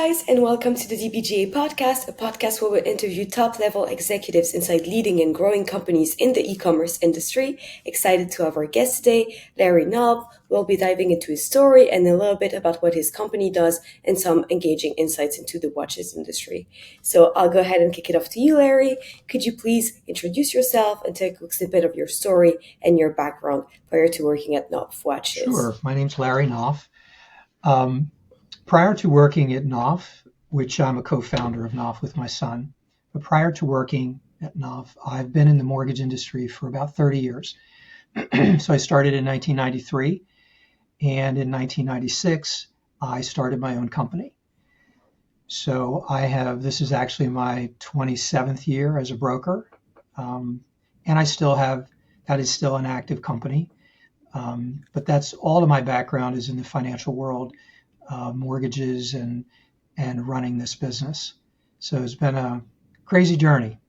guys, and welcome to the DBGA podcast, a podcast where we interview top level executives inside leading and growing companies in the e-commerce industry. Excited to have our guest today, Larry Knopf. We'll be diving into his story and a little bit about what his company does and some engaging insights into the watches industry. So I'll go ahead and kick it off to you, Larry. Could you please introduce yourself and take a quick snippet of your story and your background prior to working at Knopf Watches? Sure. My name's Larry Knopf. Prior to working at Knopf, which I'm a co-founder of Knopf with my son, but prior to working at Knopf, I've been in the mortgage industry for about 30 years. So I started in 1993, and in 1996, I started my own company. So this is actually my 27th year as a broker, and that is still an active company. But that's all of my background is in the financial world, mortgages and running this business. So it's been a crazy journey,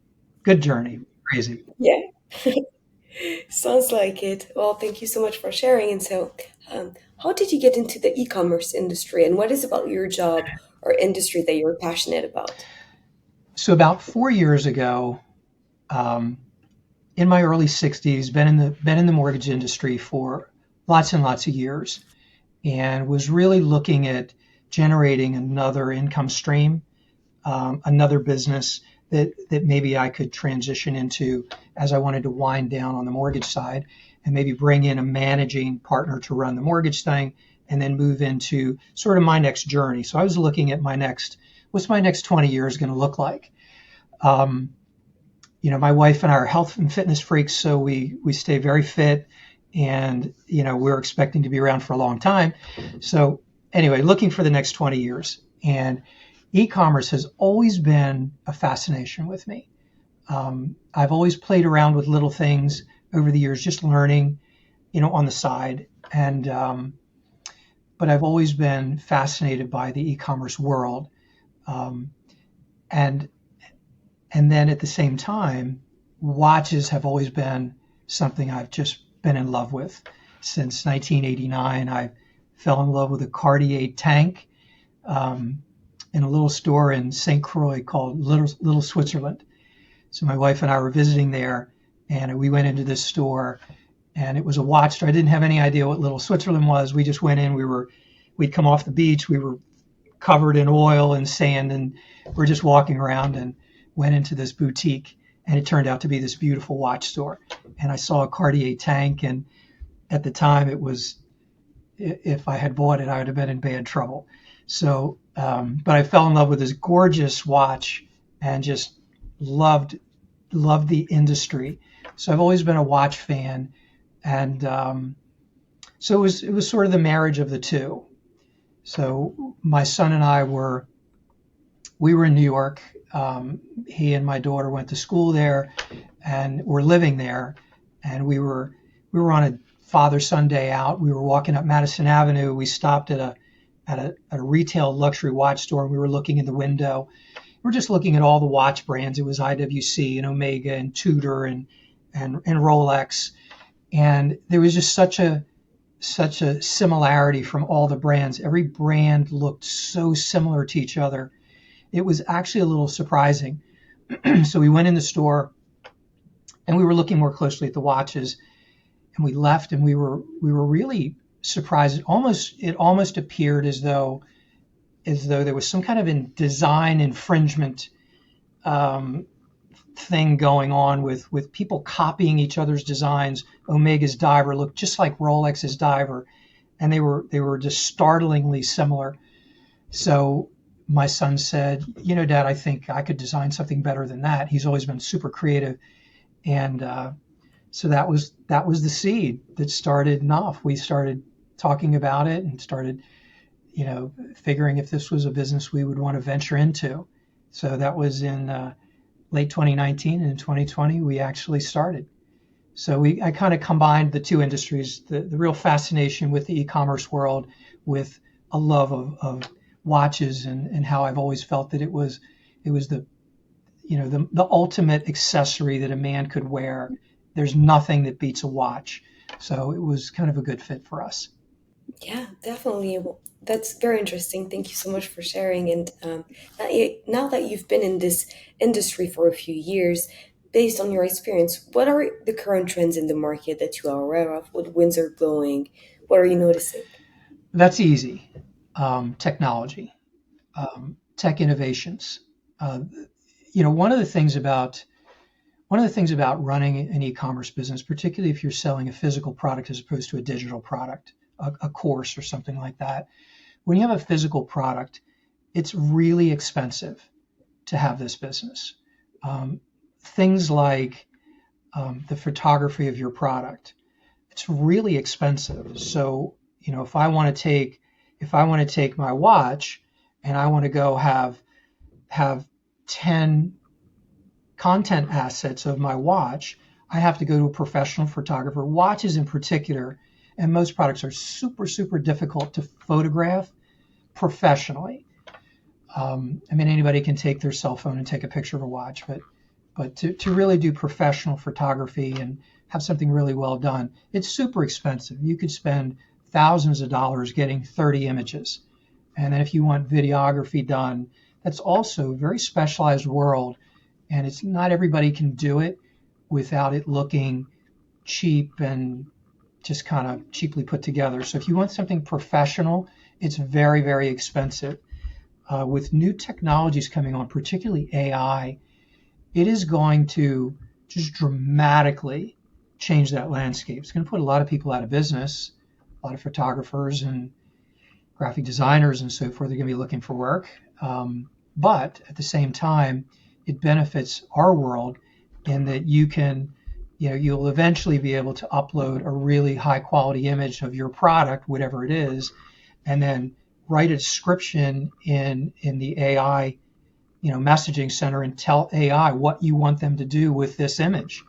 good journey, crazy. Yeah, sounds like it. Well, thank you so much for sharing. And so, how did you get into the e-commerce industry, and what is about your job or industry that you're passionate about? So about 4 years ago, in my early 60s, been in the mortgage industry for lots and lots of years, and was really looking at generating another income stream, another business that maybe I could transition into as I wanted to wind down on the mortgage side, and maybe bring in a managing partner to run the mortgage thing, and then move into sort of my next journey. So I was looking at what's my next 20 years going to look like? My wife and I are health and fitness freaks, so we stay very fit, and we're expecting to be around for a long time. So anyway, looking for the next 20 years, and e-commerce has always been a fascination with me. I've always played around with little things over the years, just learning, on the side, and but I've always been fascinated by the e-commerce world, and then at the same time, watches have always been something I've just been in love with. Since 1989, I fell in love with a Cartier tank in a little store in St. Croix called Little Switzerland. So my wife and I were visiting there, and we went into this store, and it was a watch store. I didn't have any idea what Little Switzerland was. We just went in. We'd come off the beach. We were covered in oil and sand, and we're just walking around and went into this boutique, and it turned out to be this beautiful watch store. And I saw a Cartier tank, and at the time if I had bought it, I would have been in bad trouble. So, but I fell in love with this gorgeous watch and just loved the industry. So I've always been a watch fan. And so it was sort of the marriage of the two. So my son and I we were in New York. He and my daughter went to school there, and were living there. And we were on a father-son day out. We were walking up Madison Avenue. We stopped at a retail luxury watch store, and we were looking in the window. We're just looking at all the watch brands. It was IWC and Omega and Tudor and Rolex, and there was just such a similarity from all the brands. Every brand looked so similar to each other. It was actually a little surprising. So we went in the store, and we were looking more closely at the watches, and we left, and we were really surprised. It almost appeared as though there was some kind of design infringement thing going on with people copying each other's designs. Omega's diver looked just like Rolex's diver, and they were just startlingly similar. So my son said, Dad, I think I could design something better than that. He's always been super creative. And so that was the seed that started Knopf. We started talking about it and started, figuring if this was a business we would want to venture into. So that was in late 2019, and in 2020, we actually started. So I kind of combined the two industries, the real fascination with the e-commerce world with a love of watches, and how I've always felt that it was the ultimate accessory that a man could wear. There's nothing that beats a watch. So it was kind of a good fit for us. Yeah, definitely. Well, that's very interesting. Thank you so much for sharing. And now that you've been in this industry for a few years, based on your experience, what are the current trends in the market that you are aware of? What winds are blowing? What are you noticing? That's easy. Technology, tech innovations. Uh, one of the things about running an e-commerce business, particularly if you're selling a physical product as opposed to a digital product, a course or something like that, when you have a physical product, it's really expensive to have this business. Um, Things like the photography of your product, it's really expensive. So, if I want to take my watch and I want to go have 10 content assets of my watch, I have to go to a professional photographer. Watches in particular, and most products are super, super difficult to photograph professionally. I mean, anybody can take their cell phone and take a picture of a watch, but to really do professional photography and have something really well done, it's super expensive. You could spend thousands of dollars getting 30 images. And then if you want videography done, that's also a very specialized world. And it's not everybody can do it without it looking cheap and just kind of cheaply put together. So if you want something professional, it's very, very expensive. With new technologies coming on, particularly AI, it is going to just dramatically change that landscape. It's going to put a lot of people out of business, a lot of photographers and graphic designers and so forth are going to be looking for work. But at the same time, it benefits our world in that you'll eventually be able to upload a really high quality image of your product, whatever it is, and then write a description in the AI, messaging center and tell AI what you want them to do with this image,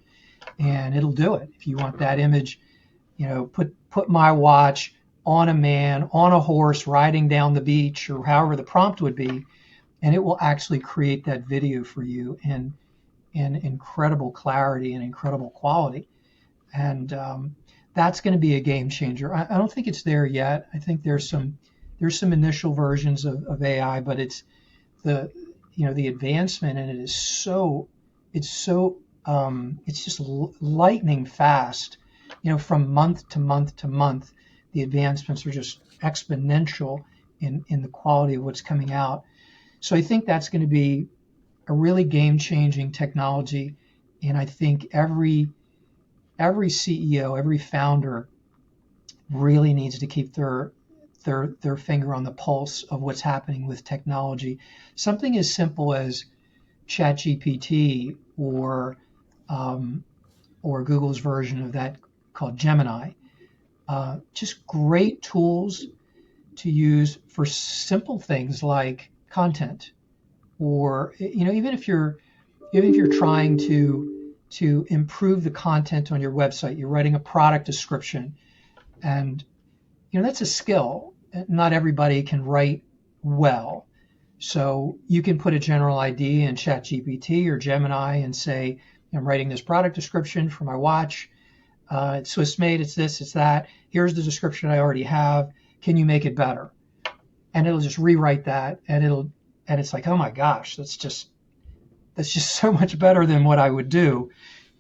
and it'll do it. If you want that image, put my watch on a man on a horse riding down the beach or however the prompt would be, and it will actually create that video for you in incredible clarity and incredible quality. And that's going to be a game changer. I don't think it's there yet. I think there's some initial versions of AI, but the the advancement in it is it's just lightning fast. From month to month to month, the advancements are just exponential in the quality of what's coming out. So I think that's going to be a really game changing technology, and I think every CEO, every founder really needs to keep their finger on the pulse of what's happening with technology. Something as simple as ChatGPT um, or Google's version of that called Gemini. Just great tools to use for simple things like content, or even if you're trying to improve the content on your website, you're writing a product description, and that's a skill. Not everybody can write well. So you can put a general idea in ChatGPT or Gemini and say, I'm writing this product description for my watch. It's Swiss made, it's this, it's that. Here's the description I already have. Can you make it better? And it'll just rewrite that, and it's like, oh my gosh, that's just so much better than what I would do.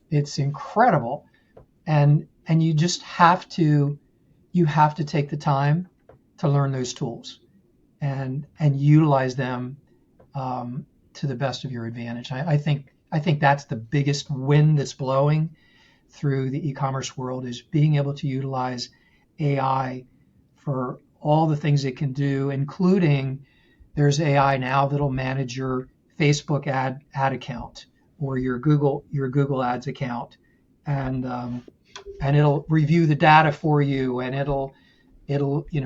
It's incredible. And you have to take the time to learn those tools and utilize them to the best of your advantage. I think that's the biggest wind that's blowing through the e-commerce world, is being able to utilize AI for all the things it can do, including there's AI now that'll manage your Facebook ad account or your Google Ads account, and it'll review the data for you, and it'll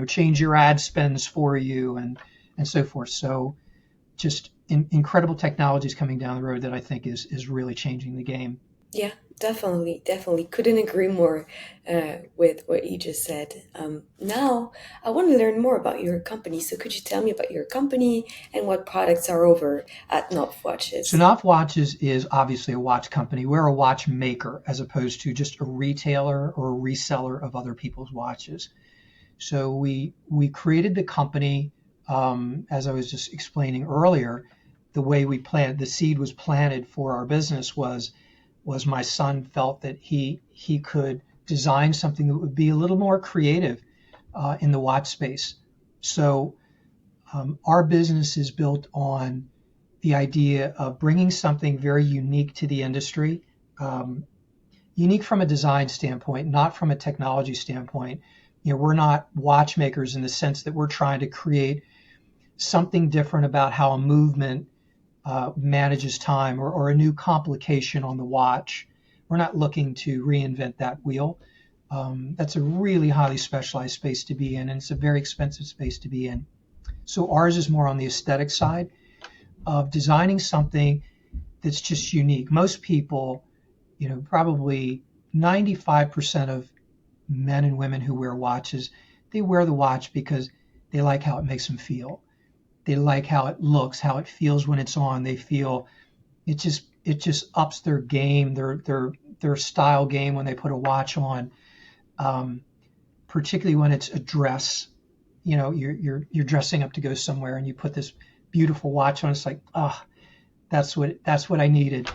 change your ad spends for you, and so forth. So just incredible technologies coming down the road that I think is really changing the game. Yeah, definitely, definitely. Couldn't agree more with what you just said. Now, I want to learn more about your company. So, could you tell me about your company and what products are over at Knopf So Watches? Knopf Watches is obviously a watch company. We're a watchmaker as opposed to just a retailer or a reseller of other people's watches. So we created the company, as I was just explaining earlier. The way we planted the seed was planted for our business was my son felt that he could design something that would be a little more creative in the watch space. So our business is built on the idea of bringing something very unique to the industry, um, unique from a design standpoint, not from a technology standpoint. We're not watchmakers in the sense that we're trying to create something different about how a movement manages time, or a new complication on the watch. We're not looking to reinvent that wheel. That's a really highly specialized space to be in, and it's a very expensive space to be in. So ours is more on the aesthetic side of designing something that's just unique. Most people, probably 95% of men and women who wear watches, they wear the watch because they like how it makes them feel. They like how it looks, how it feels when it's on. They feel it just ups their game, their style game when they put a watch on. Um, Particularly when it's a dress. You're dressing up to go somewhere, and you put this beautiful watch on. It's like, that's what I needed.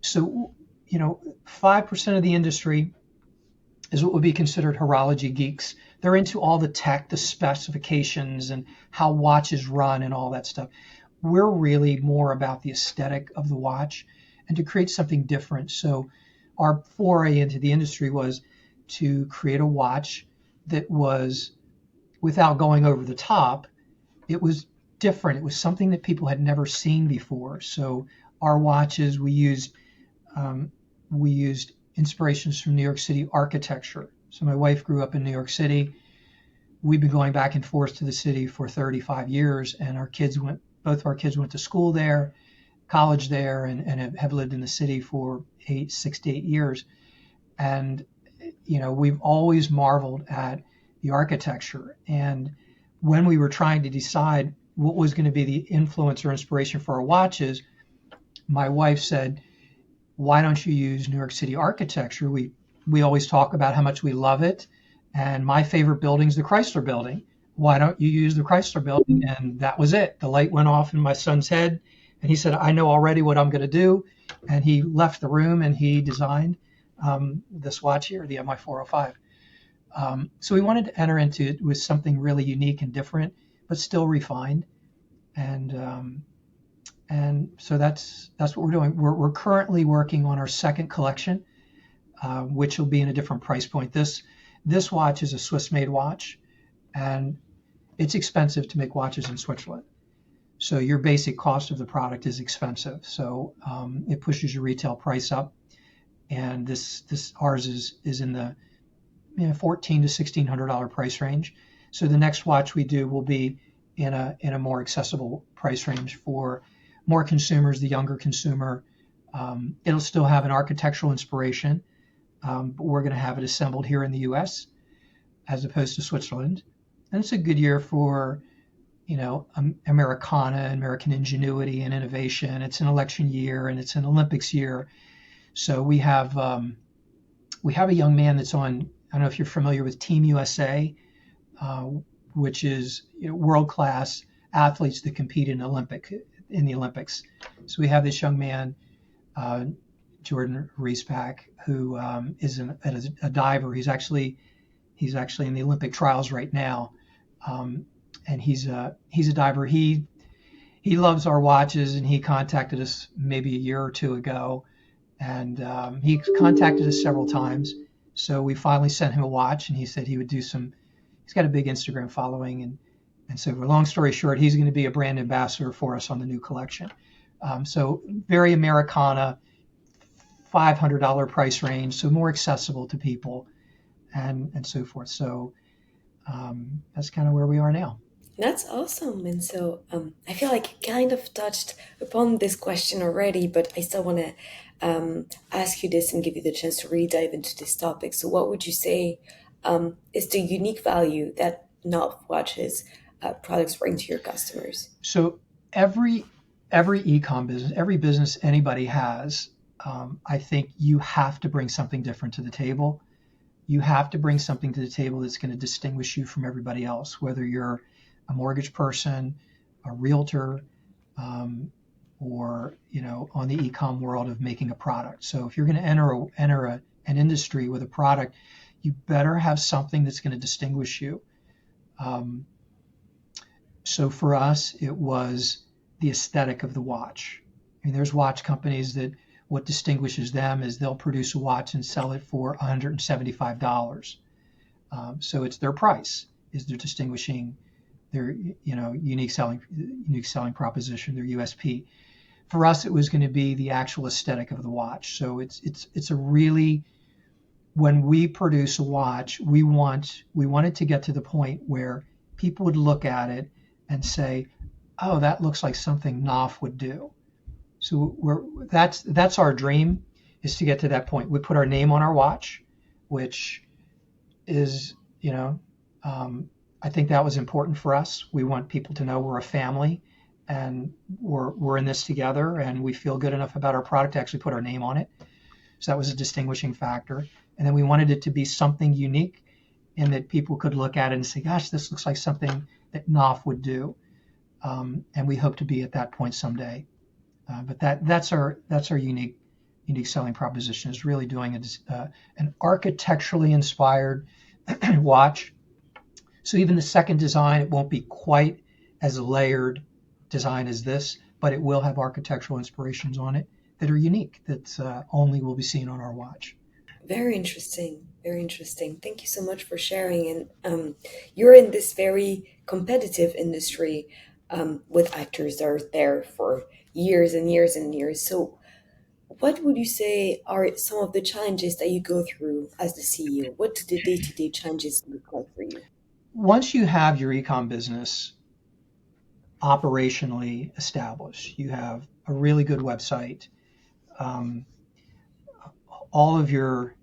So 5% of the industry is what would be considered horology geeks. They're into all the tech, the specifications, and how watches run and all that stuff. We're really more about the aesthetic of the watch and to create something different. So our foray into the industry was to create a watch that was, without going over the top, it was different. It was something that people had never seen before. So our watches, we used inspirations from New York City architecture. So my wife grew up in New York City. We've been going back and forth to the city for 35 years, and both of our kids went to school there, college there, and have lived in the city for 6 to 8 years. And we've always marveled at the architecture. And when we were trying to decide what was going to be the influence or inspiration for our watches, my wife said, why don't you use New York City architecture? We always talk about how much we love it, and my favorite building is the Chrysler Building. Why don't you use the Chrysler Building? And that was it. The light went off in my son's head, and he said, I know already what I'm going to do. And he left the room, and he designed this watch here, the MI405. So we wanted to enter into it with something really unique and different, but still refined. And so that's what we're doing. We're currently working on our second collection, which will be in a different price point. This watch is a Swiss-made watch, and it's expensive to make watches in Switzerland. So your basic cost of the product is expensive. So it pushes your retail price up. And ours is in the $1,400 to $1,600 price range. So the next watch we do will be in a more accessible price range for more consumers, the younger consumer. It'll still have an architectural inspiration, but we're going to have it assembled here in the U.S. as opposed to Switzerland. And it's a good year for Americana, American ingenuity and innovation. It's an election year, and it's an Olympics year. So we have a young man that's on. I don't know if you're familiar with Team USA, which is world class athletes that compete in the Olympics. So we have this young man, Jordan Reespack, who is a diver. He's actually in the Olympic trials right now, and he's a diver. He loves our watches, and he contacted us maybe a year or two ago, and he contacted us several times. So we finally sent him a watch, and he said he would do some. He's got a big Instagram following, and so long story short, he's going to be a brand ambassador for us on the new collection. So very Americana, $500 price range, so more accessible to people, and so forth. So that's kind of where we are now. That's awesome. And so I feel like you kind of touched upon this question already, but I still want to ask you this and give you the chance to really dive into this topic. So, what would you say is the unique value that Knopf Watches products bring to your customers? So every e-com business, every business anybody has, I think you have to bring something different to the table. you have to bring something to the table that's going to distinguish you from everybody else, whether you're a mortgage person, a realtor, um, or on the e-com world of making a product. So if you're going to enter an industry with a product, you better have something that's going to distinguish you. Um, so for us, it was the aesthetic of the watch. I mean, there's watch companies that what distinguishes them is they'll produce a watch and sell it for $175. So it's their price is their distinguishing, their unique selling proposition, their USP. For us, it was going to be the actual aesthetic of the watch. So it's a really, when we produce a watch, we wanted to get to the point where people would look at it and say, "Oh, that looks like something Knopf would do." So that's our dream, is to get to that point. We put our name on our watch, which is, I think that was important for us. We want people to know we're a family and we're in this together, and we feel good enough about our product to actually put our name on it. So that was a distinguishing factor. And then we wanted it to be something unique in that people could look at it and say, "Gosh, this looks like something that Knopf would do." And we hope to be at that point someday. But that's our unique selling proposition, is really doing an architecturally inspired watch. So even the second design, it won't be quite as layered design as this, but it will have architectural inspirations on it that are unique, that only will be seen on our watch. Very interesting. Very interesting. Thank you so much for sharing. And you're in this very competitive industry with actors that are there for years and years and years. So, what would you say are some of the challenges that you go through as the CEO? What do the day-to-day challenges look like for you? Once you have your ecom business operationally established, you have a really good website, um, all of your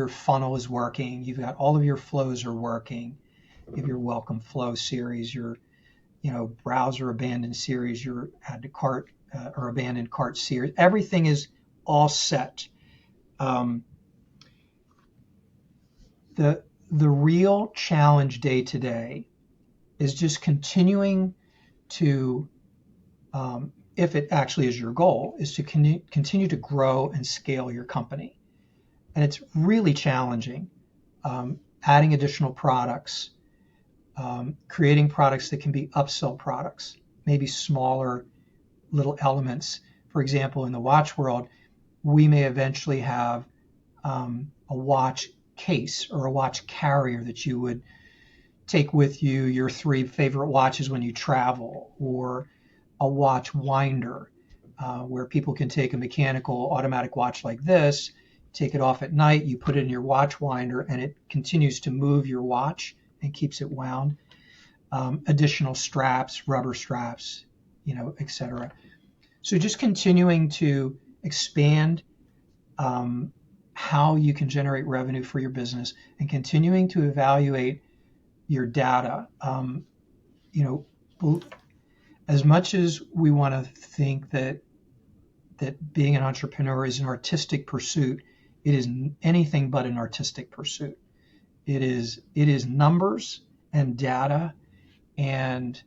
funnel is working. You've got all of your flows are working. You have your welcome flow series, your browser abandoned series, your add to cart or abandoned cart series. Everything is all set. Um, the real challenge day to day is just continuing to, if it actually is your goal, is to continue to grow and scale your company. And it's really challenging, adding additional products, creating products that can be upsell products, maybe smaller little elements. For example, in the watch world, we may eventually have a watch case or a watch carrier that you would take with you, your 3 favorite watches when you travel, or a watch winder, where people can take a mechanical automatic watch like this, take it off at night, you put it in your watch winder, and it continues to move your watch and keeps it wound. Additional straps, rubber straps, etc. So just continuing to expand how you can generate revenue for your business, and continuing to evaluate your data. As much as we want to think that being an entrepreneur is an artistic pursuit, it is anything but an artistic pursuit. It is numbers and data and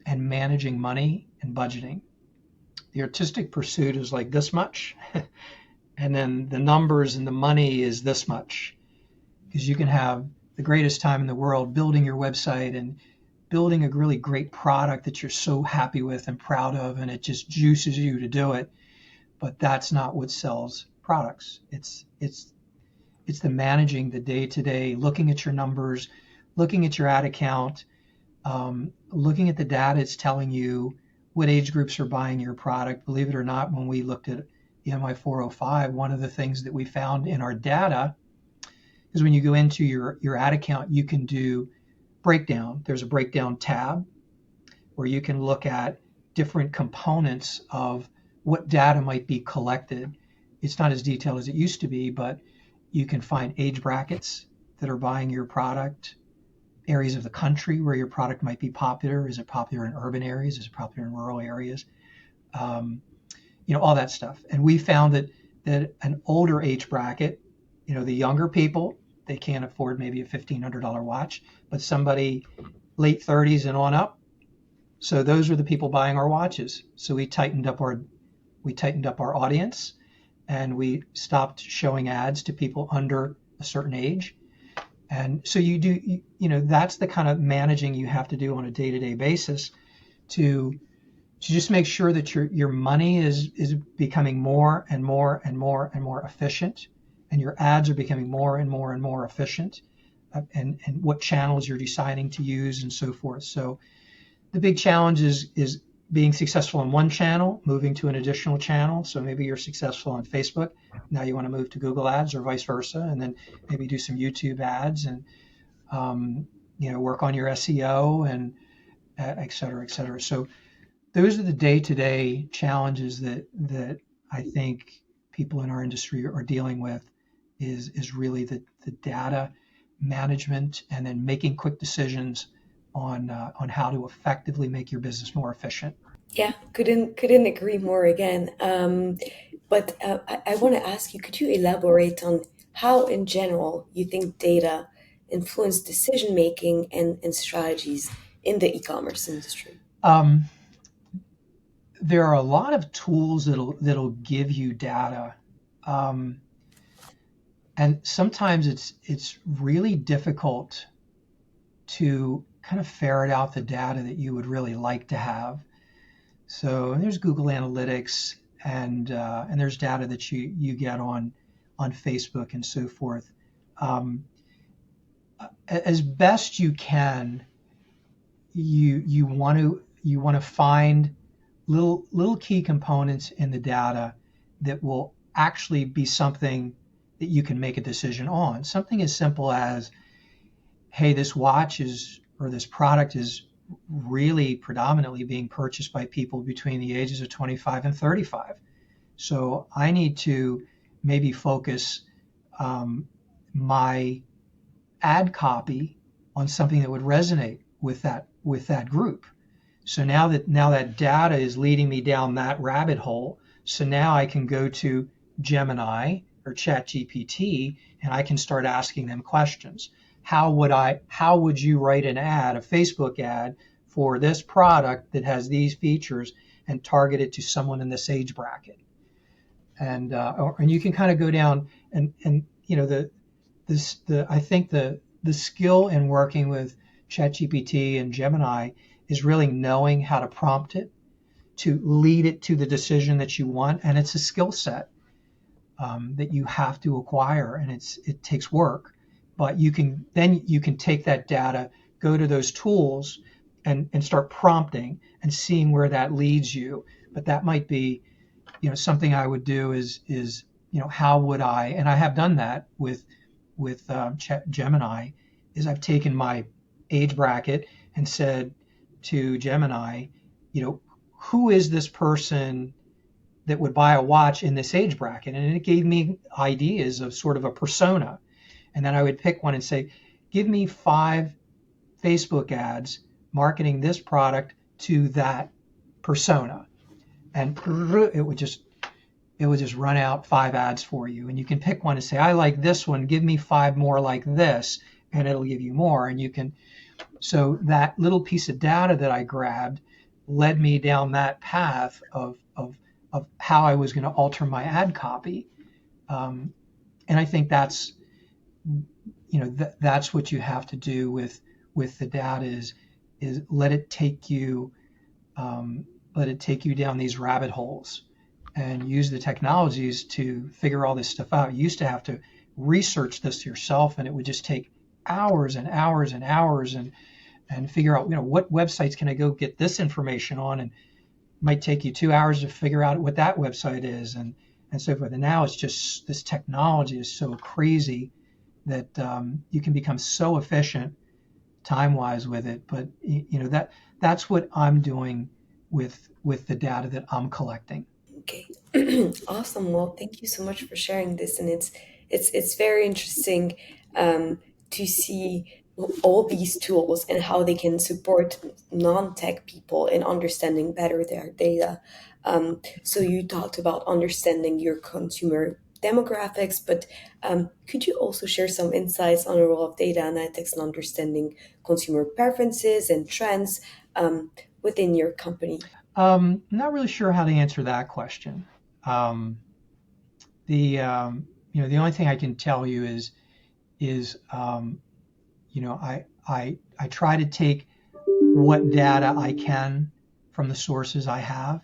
managing money and budgeting. The artistic pursuit is like this much, and then the numbers and the money is this much, because you can have the greatest time in the world building your website and building a really great product that you're so happy with and proud of, and it just juices you to do it. But that's not what sells products. It's the managing the day to day, looking at your numbers, looking at your ad account, looking at the data. It's telling you what age groups are buying your product. Believe it or not, when we looked at EMI 405, one of the things that we found in our data is when you go into your ad account, you can do breakdown. There's a breakdown tab where you can look at different components of what data might be collected. It's not as detailed as it used to be, but you can find age brackets that are buying your product, areas of the country where your product might be popular. Is it popular in urban areas? Is it popular in rural areas? All that stuff. And we found that an older age bracket The younger people, they can't afford maybe a $1,500 watch, but somebody late 30s and on up. So those are the people buying our watches. So we tightened up our audience, and we stopped showing ads to people under a certain age. And so that's the kind of managing you have to do on a day-to-day basis to just make sure that your money is becoming more and more and more and more efficient, and your ads are becoming more and more and more efficient, and what channels you're deciding to use and so forth. So the big challenge is being successful in one channel, moving to an additional channel. So maybe you're successful on Facebook, now you want to move to Google Ads or vice versa, and then maybe do some YouTube ads, and work on your SEO, and et cetera, et cetera. So those are the day-to-day challenges that I think people in our industry are dealing with, is really the data management, and then making quick decisions on how to effectively make your business more efficient. Yeah, couldn't agree more again. But I want to ask you, could you elaborate on how, in general, you think data influence decision making and strategies in the e-commerce industry? Um, there are a lot of tools that'll give you data, um, and sometimes it's really difficult to kind of ferret out the data that you would really like to have. So there's Google Analytics, and there's data that you get on Facebook and so forth. Um, as best you can, you want to find little key components in the data that will actually be something that you can make a decision on. Something as simple as, hey, this watch or this product is really predominantly being purchased by people between the ages of 25 and 35. So I need to maybe focus my ad copy on something that would resonate with that group. So now that data is leading me down that rabbit hole. So now I can go to Gemini or ChatGPT, and I can start asking them questions. How would you write an ad, a Facebook ad, for this product that has these features, and target it to someone in this age bracket? And you can kind of go down, and I think the skill in working with ChatGPT and Gemini is really knowing how to prompt it to lead it to the decision that you want, and it's a skill set that you have to acquire, and it takes work. But you can take that data, go to those tools, and start prompting and seeing where that leads you. But that might be, something I would do is how would I, and I have done that with Gemini, is I've taken my age bracket and said to Gemini, who is this person that would buy a watch in this age bracket? And it gave me ideas of sort of a persona. And then I would pick one and say, give me 5 Facebook ads marketing this product to that persona. And it would just run out 5 ads for you. And you can pick one and say, I like this one, give me 5 more like this, and it'll give you more. And so that little piece of data that I grabbed led me down that path of how I was going to alter my ad copy. And I think that's what you have to do with the data, is let it take you down these rabbit holes, and use the technologies to figure all this stuff out. You used to have to research this yourself, and it would just take hours and hours and hours, and figure out, what websites can I go get this information on, and it might take you 2 hours to figure out what that website is, and so forth. And now it's just, this technology is so crazy that you can become so efficient time-wise with it. But that's what I'm doing with the data that I'm collecting. Okay, awesome. Well, thank you so much for sharing this, and it's very interesting to see all these tools and how they can support non-tech people in understanding better their data. So you talked about understanding your consumer demographics, but could you also share some insights on the role of data analytics and understanding consumer preferences and trends within your company? Not really sure how to answer that question. Um, the the only thing I can tell you is I try to take what data I can from the sources I have.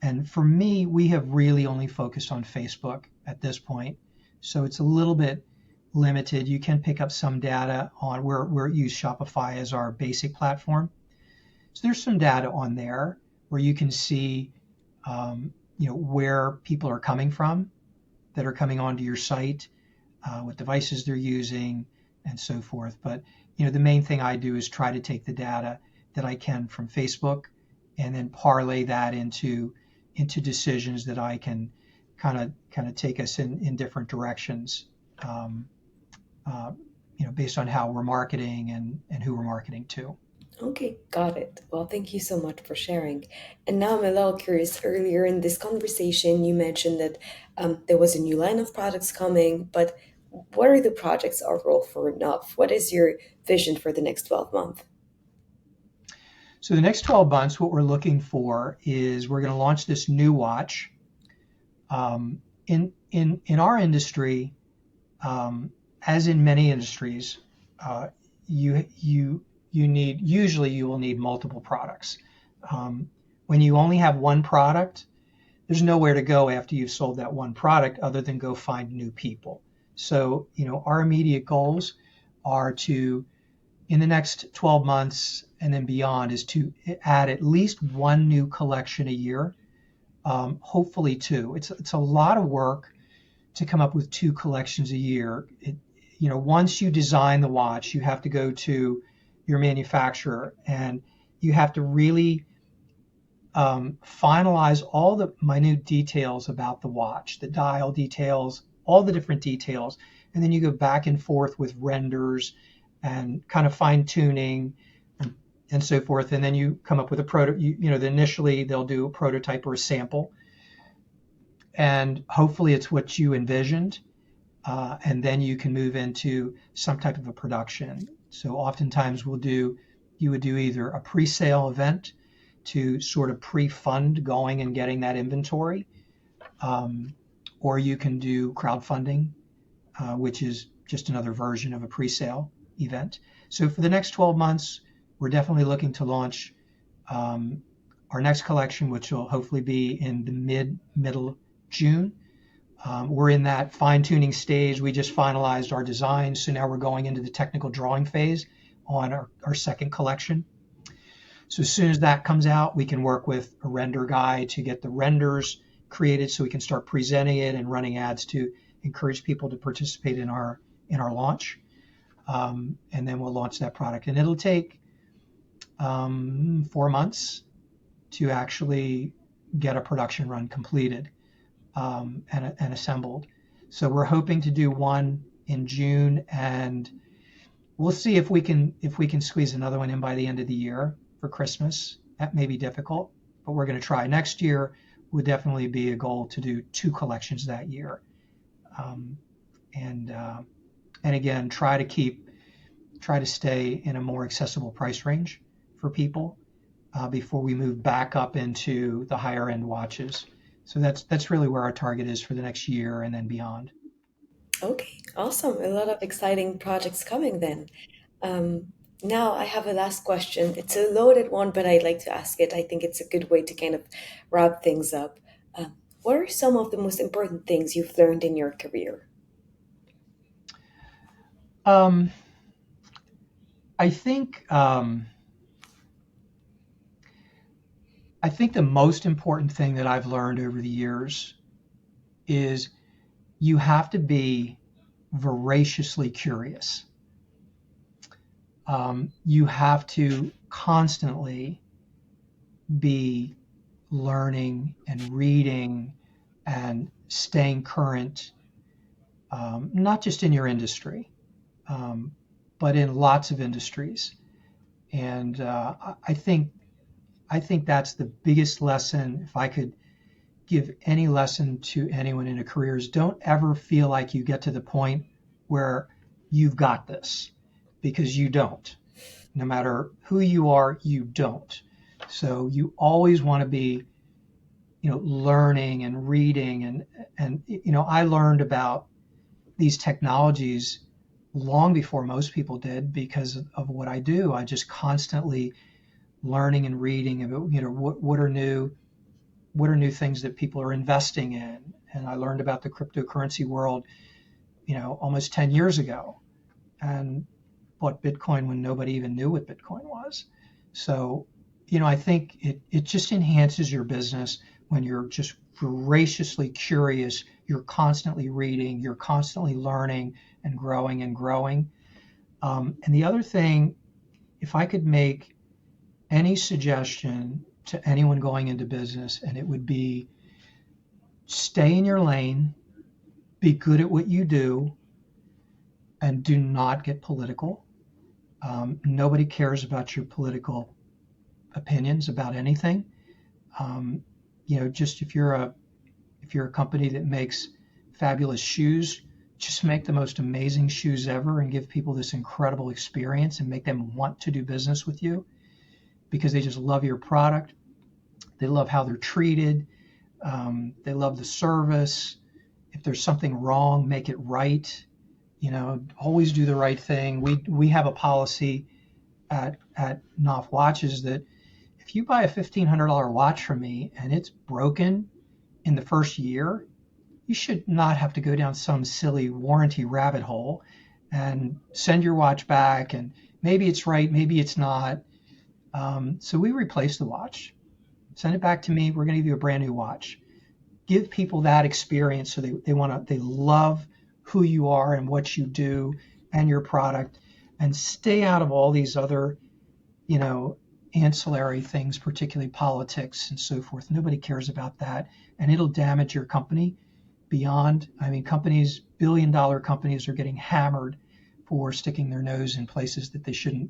And for me, we have really only focused on Facebook at this point. So it's a little bit limited. You can pick up some data on where we use Shopify as our basic platform. So there's some data on there where you can see, where people are coming from that are coming onto your site, what devices they're using, and so forth. But the main thing I do is try to take the data that I can from Facebook and then parlay that into decisions that I can kind of take us in different directions, um, uh, based on how we're marketing and who we're marketing to. Okay, got it. Well, thank you so much for sharing. And now I'm a little curious. Earlier in this conversation, you mentioned that there was a new line of products coming, but what are the projects overall for Knopf? What is your vision for the next 12 months? So the next 12 months, what we're looking for is we're going to launch this new watch. In our industry, as in many industries, you will need multiple products. When you only have one product, there's nowhere to go after you've sold that one product other than go find new people. So, our immediate goals are to, in the next 12 months and then beyond, is to add at least one new collection a year, hopefully two. It's a lot of work to come up with two collections a year. Once you design the watch, you have to go to your manufacturer and you have to really finalize all the minute details about the watch, the dial details, all the different details, and then you go back and forth with renders and kind of fine tuning and so forth, and then you come up with a prototype. Initially they'll do a prototype or a sample, and hopefully it's what you envisioned, and then you can move into some type of a production. So oftentimes you would do either a pre-sale event to sort of pre-fund going and getting that inventory, or you can do crowdfunding, which is just another version of a pre-sale event. So for the next 12 months, we're definitely looking to launch our next collection, which will hopefully be in the middle June. We're in that fine-tuning stage. We just finalized our design, so now we're going into the technical drawing phase on our second collection. So as soon as that comes out, we can work with a render guy to get the renders created so we can start presenting it and running ads to encourage people to participate in our launch. And then we'll launch that product. And it'll take 4 months to actually get a production run completed, and assembled. So we're hoping to do one in June, and we'll see if we can squeeze another one in by the end of the year for Christmas. That may be difficult, but we're going to try. Next year would definitely be a goal to do two collections that year, and again try to stay in a more accessible price range for people before we move back up into the higher end watches. So that's really where our target is for the next year and then beyond. Okay, awesome. A lot of exciting projects coming then. Um, Now I have a last question. It's a loaded one, but I'd like to ask it. I think it's a good way to kind of wrap things up. What are some of the most important things you've learned in your career? Um, I think I think the most important thing that I've learned over the years is you have to be voraciously curious. You have to constantly be learning and reading and staying current, not just in your industry, um, but in lots of industries. And I think that's the biggest lesson. If I could give any lesson to anyone in a career is don't ever feel like you get to the point where you've got this, because you don't. No matter who you are, you don't. So you always want to be, learning and reading, and I learned about these technologies long before most people did because of what I do. I just constantly learning and reading about, what are new things that people are investing in. And I learned about the cryptocurrency world, almost 10 years ago, and bought Bitcoin when nobody even knew what Bitcoin was. So, I think it just enhances your business when you're just voraciously curious. You're constantly reading, you're constantly learning and growing and growing. And the other thing, if I could make any suggestion to anyone going into business, and it would be stay in your lane, be good at what you do, and do not get political. Nobody cares about your political opinions about anything. Um, just if you're a company that makes fabulous shoes, just make the most amazing shoes ever and give people this incredible experience and make them want to do business with you because they just love your product. They love how they're treated. They love the service. If there's something wrong, make it right. Always do the right thing. We have a policy at Knopf Watches that if you buy a $1,500 watch from me and it's broken in the first year, you should not have to go down some silly warranty rabbit hole and send your watch back. And maybe it's right, maybe it's not. So we replace the watch, send it back to me. We're going to give you a brand new watch. Give people that experience so they love who you are and what you do and your product, and stay out of all these other, ancillary things, particularly politics and so forth. Nobody cares about that, and it'll damage your company beyond. I mean, billion-dollar companies are getting hammered for sticking their nose in places that they shouldn't.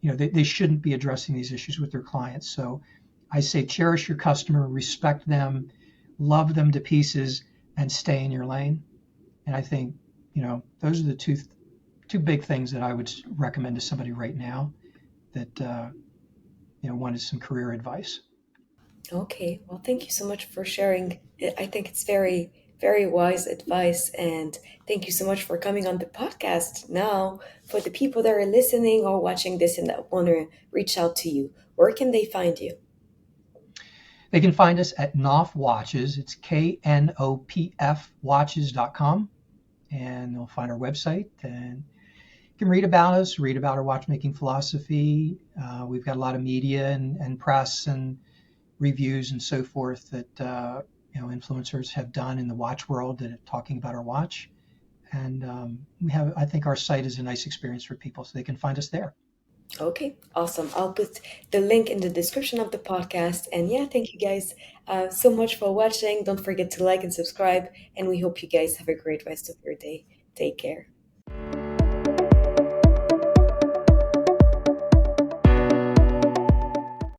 They shouldn't be addressing these issues with their clients. So I say cherish your customer, respect them, love them to pieces, and stay in your lane. And I think, those are the two big things that I would recommend to somebody right now that wanted some career advice. Okay, well, thank you so much for sharing. I think it's very, very wise advice. And thank you so much for coming on the podcast. Now, for the people that are listening or watching this and that want to reach out to you, where can they find you? They can find us at Knopf Watches. It's KNOPF watches.com. And they'll find our website, and you can read about us, read about our watchmaking philosophy. We've got a lot of media and press and reviews and so forth that influencers have done in the watch world that are talking about our watch. And I think our site is a nice experience for people, so they can find us there. Okay, awesome. I'll put the link in the description of the podcast. And yeah, thank you guys so much for watching. Don't forget to like and subscribe. And we hope you guys have a great rest of your day. Take care.